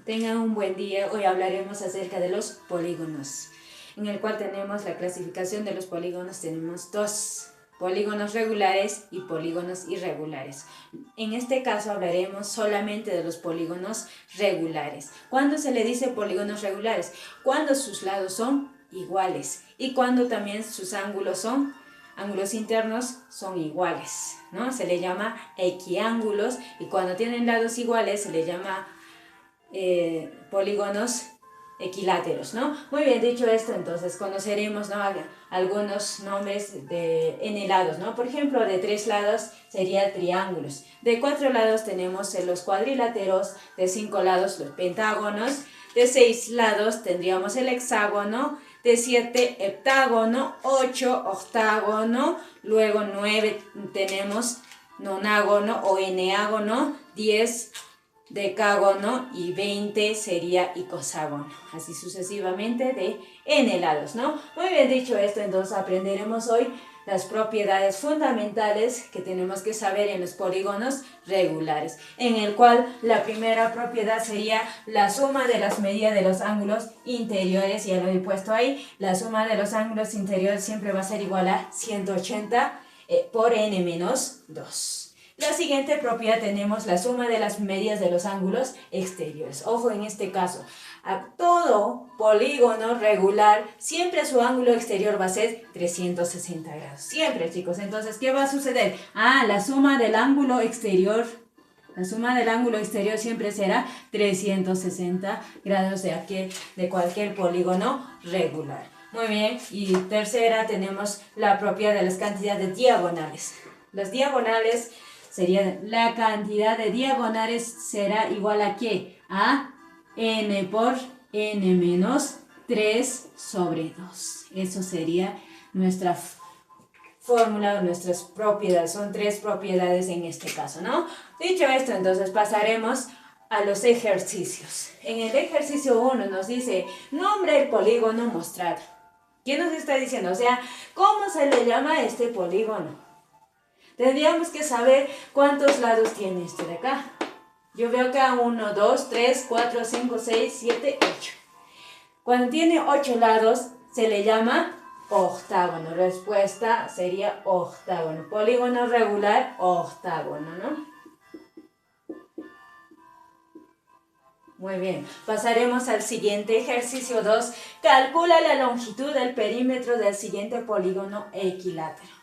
Tengan un buen día. Hoy hablaremos acerca de los polígonos, en el cual tenemos la clasificación de los polígonos. Tenemos dos: polígonos regulares y polígonos irregulares. En este caso hablaremos solamente de los polígonos regulares. ¿Cuándo se le dice polígonos regulares? Cuando sus lados son iguales y cuando también sus ángulos internos son iguales, ¿no? Se le llama equiángulos, y cuando tienen lados iguales se le llama polígonos equiláteros, ¿no? Muy bien, dicho esto, entonces conoceremos, ¿no?, algunos nombres de n lados, ¿no? Por ejemplo, de 3 lados sería triángulos, de 4 lados tenemos los cuadriláteros, de 5 lados los pentágonos, de 6 lados tendríamos el hexágono, de 7 heptágono, 8 octágono, luego 9 tenemos nonágono o eneágono, 10 decágono y 20 sería icoságono, así sucesivamente de n lados, ¿no? Muy bien, dicho esto, entonces aprenderemos hoy las propiedades fundamentales que tenemos que saber en los polígonos regulares, en el cual la primera propiedad sería la suma de las medidas de los ángulos interiores. Ya lo he puesto ahí, la suma de los ángulos interiores siempre va a ser igual a 180 por n menos 2. La siguiente propiedad tenemos la suma de las medidas de los ángulos exteriores. Ojo en este caso, a todo polígono regular siempre su ángulo exterior va a ser 360 grados. Siempre, chicos. Entonces, ¿qué va a suceder? La suma del ángulo exterior. La suma del ángulo exterior siempre será 360 grados de cualquier polígono regular. Muy bien. Y tercera tenemos la propiedad de las cantidades diagonales. Las diagonales sería la cantidad de diagonales será igual a ¿qué? A n por n menos 3 sobre 2. Eso sería nuestra fórmula, nuestras propiedades. Son 3 propiedades en este caso, ¿no? Dicho esto, entonces pasaremos a los ejercicios. En el ejercicio 1 nos dice, nombre el polígono mostrado. ¿Qué nos está diciendo? O sea, ¿cómo se le llama a este polígono? Tendríamos que saber cuántos lados tiene este de acá. Yo veo acá 1, 2, 3, 4, 5, 6, 7, 8. Cuando tiene 8 lados se le llama octágono. Respuesta sería octágono. Polígono regular, octágono, ¿no? Muy bien. Pasaremos al siguiente ejercicio 2. Calcula la longitud del perímetro del siguiente polígono equilátero.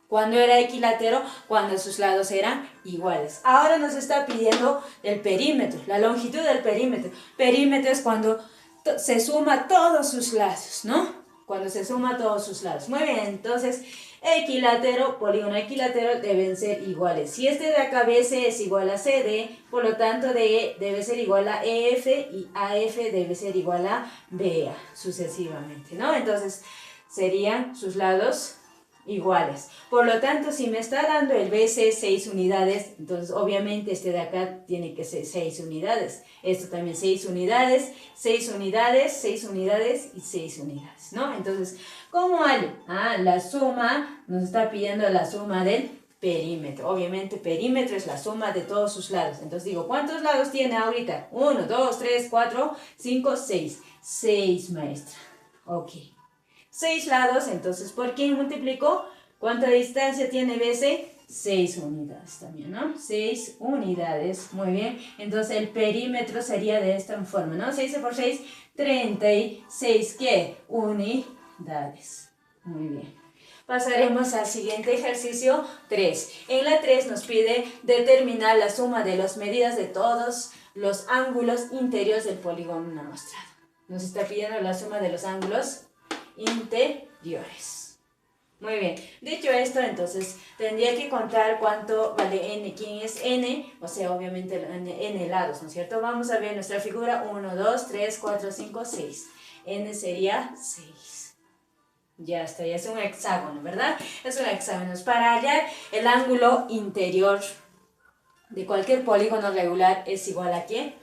¿Cuándo era equilátero? Cuando sus lados eran iguales. Ahora nos está pidiendo el perímetro, la longitud del perímetro. Perímetro es cuando se suma todos sus lados, ¿no? Cuando se suma todos sus lados. Muy bien, entonces equilátero, polígono equilátero deben ser iguales. Si este de acá BC es igual a CD, por lo tanto DE debe ser igual a EF y AF debe ser igual a BA, sucesivamente, ¿no? Entonces serían sus lados iguales. Por lo tanto, si me está dando el BC 6 unidades, entonces obviamente este de acá tiene que ser 6 unidades. Esto también 6 unidades, 6 unidades, 6 unidades y 6 unidades, ¿no? Entonces, ¿cómo hay? La suma, nos está pidiendo la suma del perímetro. Obviamente perímetro es la suma de todos sus lados. Entonces digo, ¿cuántos lados tiene ahorita? 1, 2, 3, 4, 5, 6. 6, maestra. Ok. 6 lados, entonces, ¿por qué multiplico? ¿Cuánta distancia tiene BC? 6 unidades también, ¿no? 6 unidades, muy bien. Entonces, el perímetro sería de esta forma, ¿no? 6 por 6, 36, ¿qué? Unidades. Muy bien. Pasaremos al siguiente ejercicio 3. En la 3 nos pide determinar la suma de las medidas de todos los ángulos interiores del polígono mostrado. Nos está pidiendo la suma de los ángulos interiores. Muy bien, dicho esto, entonces tendría que contar cuánto vale n. ¿Quién es n? O sea, obviamente n lados, ¿no es cierto? Vamos a ver nuestra figura. 1, 2, 3, 4, 5, 6. n sería 6. Ya está, ya es un hexágono, ¿verdad? Es un hexágono. Para hallar el ángulo interior de cualquier polígono regular es igual a ¿qué?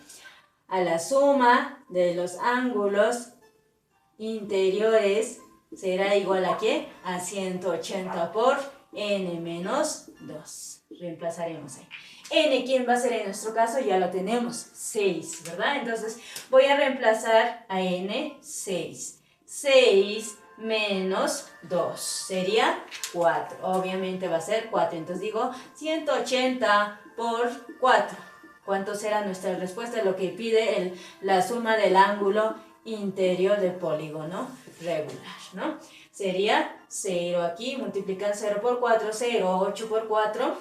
A la suma de los ángulos interiores será igual a ¿qué? A 180 por n menos 2. Reemplazaremos ahí. n, ¿quién va a ser en nuestro caso? Ya lo tenemos, 6, ¿verdad? Entonces voy a reemplazar a n, 6. 6 menos 2 sería 4. Obviamente va a ser 4. Entonces digo 180 por 4. ¿Cuánto será nuestra respuesta? Lo que pide la suma del ángulo interior del polígono regular, ¿no? Sería 0 aquí, multiplicar 0 por 4, 0, 8 por 4,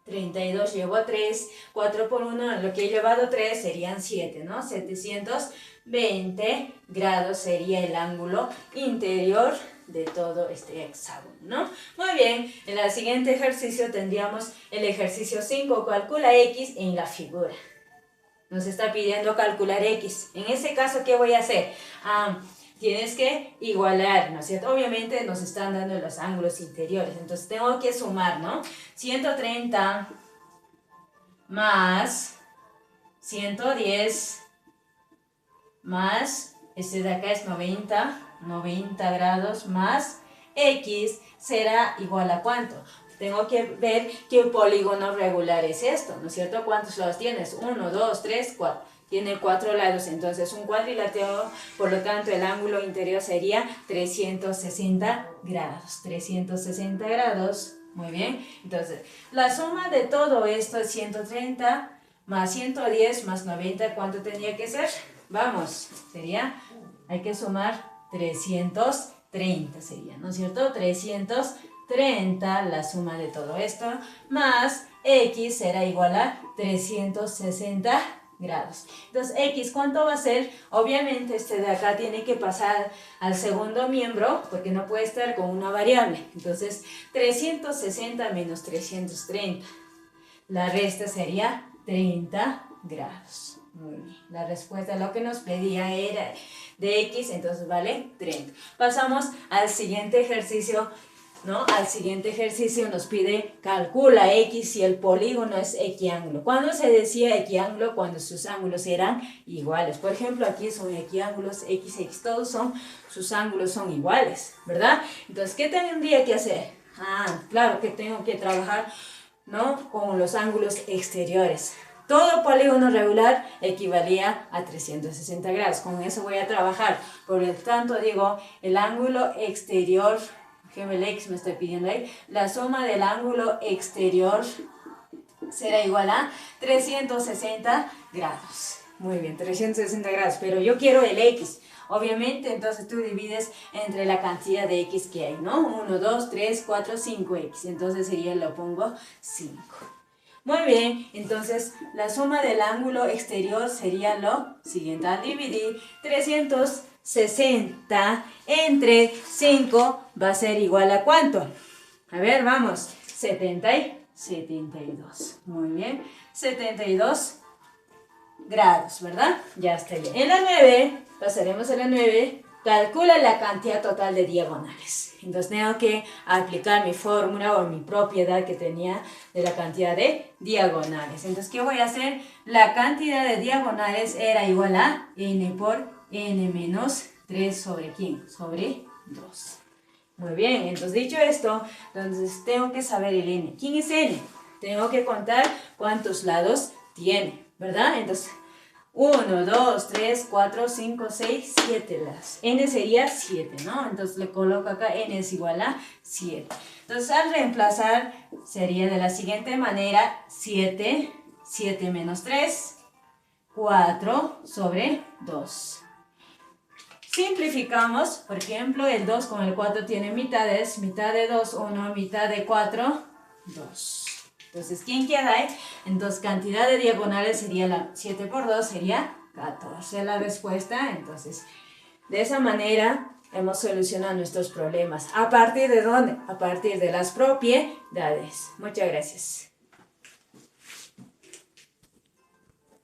32 llevo a 3, 4 por 1, lo que he llevado 3 serían 7, ¿no? 720 grados sería el ángulo interior de todo este hexágono, ¿no? Muy bien, en el siguiente ejercicio tendríamos el ejercicio 5, calcula x en la figura. Nos está pidiendo calcular x. En ese caso, ¿qué voy a hacer? Tienes que igualar, ¿no es cierto? Obviamente nos están dando los ángulos interiores, entonces tengo que sumar, ¿no? 130 más 110 más, este de acá es 90 grados más x será igual a ¿cuánto? Tengo que ver qué polígono regular es esto, ¿no es cierto? ¿Cuántos lados tienes? 1, 2, 3, 4. Tiene 4 lados, entonces un cuadrilátero, por lo tanto el ángulo interior sería 360 grados. 360 grados, muy bien. Entonces, la suma de todo esto es 130 más 110 más 90, ¿cuánto tendría que ser? Vamos, hay que sumar 330 sería, ¿no es cierto? 330, la suma de todo esto, más x será igual a 360 grados. Entonces, x, ¿cuánto va a ser? Obviamente, este de acá tiene que pasar al segundo miembro, porque no puede estar con una variable. Entonces, 360 menos 330. La resta sería 30 grados. Muy bien. La respuesta, lo que nos pedía era de x, entonces vale 30. Pasamos al siguiente ejercicio, ¿no? Al siguiente ejercicio nos pide calcula x si el polígono es equiángulo. ¿Cuándo se decía equiángulo? Cuando sus ángulos eran iguales. Por ejemplo, aquí son equiángulos, x, todos sus ángulos son iguales, ¿verdad? Entonces, ¿qué tendría que hacer? Claro que tengo que trabajar, ¿no? Con los ángulos exteriores. Todo polígono regular equivalía a 360 grados. Con eso voy a trabajar. Por lo tanto, digo, el ángulo exterior, que el x me estoy pidiendo ahí, la suma del ángulo exterior será igual a 360 grados. Muy bien, 360 grados, pero yo quiero el x. Obviamente, entonces tú divides entre la cantidad de x que hay, ¿no? 1, 2, 3, 4, 5x. Entonces sería, lo pongo 5. Muy bien, entonces la suma del ángulo exterior sería lo siguiente. Al dividir 360 entre 5 va a ser igual a ¿cuánto? A ver, vamos. 72. Muy bien. 72 grados, ¿verdad? Ya está bien. En la 9, pasaremos a la 9. Calcula la cantidad total de diagonales. Entonces tengo que aplicar mi fórmula o mi propiedad que tenía de la cantidad de diagonales. Entonces, ¿qué voy a hacer? La cantidad de diagonales era igual a n por n menos 3 sobre ¿quién? Sobre 2. Muy bien, entonces dicho esto, entonces tengo que saber el n. ¿Quién es n? Tengo que contar cuántos lados tiene, ¿verdad? Entonces, 1, 2, 3, 4, 5, 6, 7 lados. N sería 7, ¿no? Entonces le coloco acá, n es igual a 7. Entonces al reemplazar sería de la siguiente manera, 7 menos 3, 4 sobre 2. Simplificamos, por ejemplo, el 2 con el 4 tiene mitades, mitad de 2, 1, mitad de 4, 2. Entonces, ¿quién queda ahí? Entonces, cantidad de diagonales sería 7 por 2, sería 14 la respuesta. Entonces, de esa manera hemos solucionado nuestros problemas. ¿A partir de dónde? A partir de las propiedades. Muchas gracias.